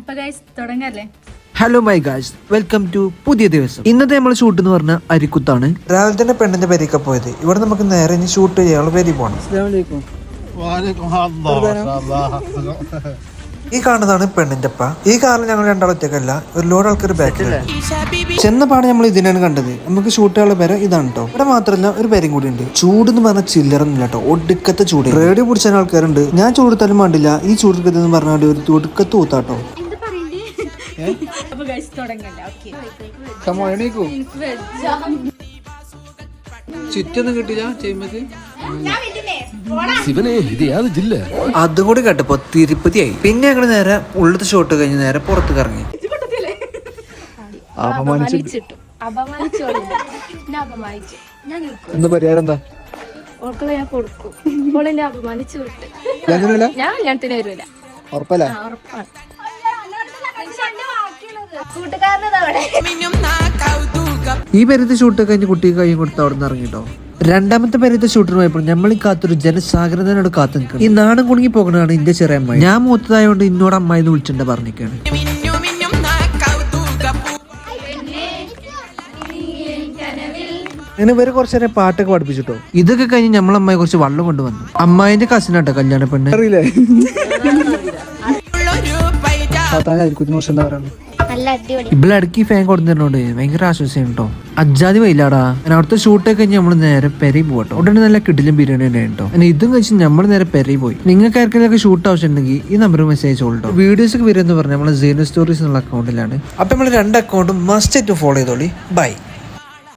അപ്പൊ ഗൈസ് തുടങ്ങല്ലേ. Hello my guys, welcome to പുതിയ ദിവസം. ഇന്നത്തെ നമ്മൾ ഷൂട്ട് എന്ന് പറഞ്ഞ അരിക്കുത്താണ്. രാവിലെ തന്നെ പെണ്ണിന്റെ പേരൊക്കെ പോയത്. ഇവിടെ നമുക്ക് നേരെ ഇനി ഷൂട്ട് ചെയ്യാനുള്ള പേര് പോകണം. ഈ കാണുന്നതാണ് പെണ്ണിന്റെ അപ്പ. ഈ കാറിൽ ഞങ്ങൾ രണ്ടാളൊറ്റക്കല്ല, ഒരു ലോഡ് ആൾക്കാർ ബാക്കിലാണ്. ചെന്നപ്പാട് നമ്മൾ ഇതിനാണ് കണ്ടത്. നമുക്ക് ഷൂട്ട് ചെയ്യാനുള്ള പേര ഇതാണ് കേട്ടോ. ഇവിടെ മാത്രമല്ല ഒരു പേരും കൂടി ഉണ്ട്. ചൂട് എന്ന് പറഞ്ഞ ചില്ലറൊന്നുമില്ല കേട്ടോ, ഒടുക്കത്തെ ചൂട്. റേഡിയോ പിടിച്ച ആൾക്കാരുണ്ട്. ഞാൻ ചൂടുത്താലും വേണ്ടില്ല, ഈ ചൂടെടുക്കത്തെന്ന് പറഞ്ഞാൽ ഒരു ഒടുക്കത്ത് ഊത്താട്ടോ. ചുറ്റൊന്നും കിട്ടില്ല ചെയ്യുമ്പോ അതുകൂടി കേട്ടപ്പോ തിരുപ്പതിയായി. പിന്നെ ഞങ്ങള് നേരെ ഉള്ളത്തെ ഷോട്ട് കഴിഞ്ഞ് നേരെ പുറത്ത് ഇറങ്ങി. എന്താ പരിഹാരം എന്താ? ഉറപ്പല്ല. ഈ പേരത്തെ ഷൂട്ട് കഴിഞ്ഞ് കുട്ടിക്ക് കൈ കൊടുത്ത് അവിടെ നിന്ന് ഇറങ്ങിട്ടോ. രണ്ടാമത്തെ പേരത്തെ ഷൂട്ടിന് പോയപ്പോൾ നമ്മൾ ഈ കാത്തൊരു ജനസാഗരതയോട് കാത്തു നിൽക്കണം. ഈ നാണം കുണുങ്ങി പോകുന്നതാണ് എന്റെ ചെറിയ അമ്മായി. ഞാൻ മൂത്തതായോണ്ട് ഇന്നോട് അമ്മായി എന്ന് വിളിച്ചിട്ട് പറഞ്ഞിരിക്കുകയാണ്. അങ്ങനെ ഇവര് കുറച്ചു നേരം പാട്ടൊക്കെ പഠിപ്പിച്ചിട്ടോ. ഇതൊക്കെ കഴിഞ്ഞ് നമ്മളമ്മായി കുറച്ച് വെള്ളം കൊണ്ടുവന്നു. അമ്മായിന്റെ കസിനാട്ടോ കല്യാണ പെണ്ണ്. അറിയില്ലേ ഇവിടെ അടുക്കി ഫാൻ കൊടുത്തിരുന്നോണ്ട് ഭയങ്കര ആശ്വാസം കേട്ടോ. അജാതി വൈലാടാ. അവിടുത്തെ ഷൂട്ടൊക്കെ കഴിഞ്ഞ് നമ്മള് നേരെ പെരയിൽ പോകട്ടോ. ഉടനെ നല്ല കിടിലും ബിരിയാണി തന്നെ കേട്ടോ. അങ്ങനെ ഇതും കഴിച്ച് നമ്മൾ നേരെ പെരയിൽ പോയി. നിങ്ങൾക്ക് ആർക്കെങ്കിലും ഷൂട്ട് ആവശ്യമുണ്ടെങ്കിൽ ഈ നമ്പർ മെസ്സേജ് ചെയ്തോളൂ. വീഡിയോസ് ഒക്കെ വരുമെന്ന് പറഞ്ഞാൽ നമ്മള് സീനോ സ്റ്റോറീസ് എന്നുള്ള അക്കൗണ്ടിലാണ്. അപ്പൊ നമ്മള് 2 അക്കൗണ്ടും മസ്റ്റ് ആയിട്ട് ഫോളോ ചെയ്തോളി. ബൈ.